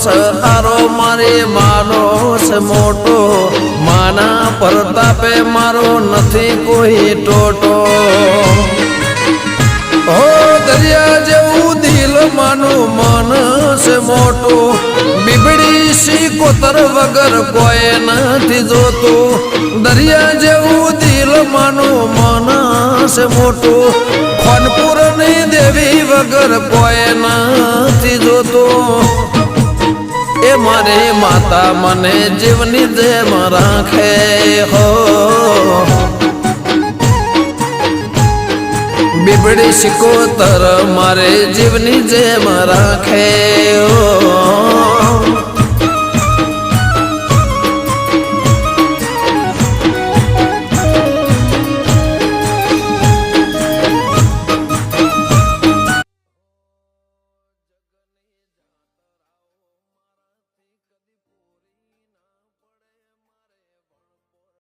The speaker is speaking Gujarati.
સહારો મારે માનો છે મોટો માના પ્રતાપે મારો નથી કોઈ ટોટો હો દરિયા જેવું દિલ માનું મન છે મોટું બીબડી શીકોતર વગર કોઈ નથી જોતું દરિયા જેવું દિલ માનું મન છે મોટું ખોનપુરની દેવી વગર કોઈ નથી જોતું એ મારી માતા મને જીવની જેમ રાખે હો બીબડી શીકોતર મારે જીવની જેમ રાખે ઓ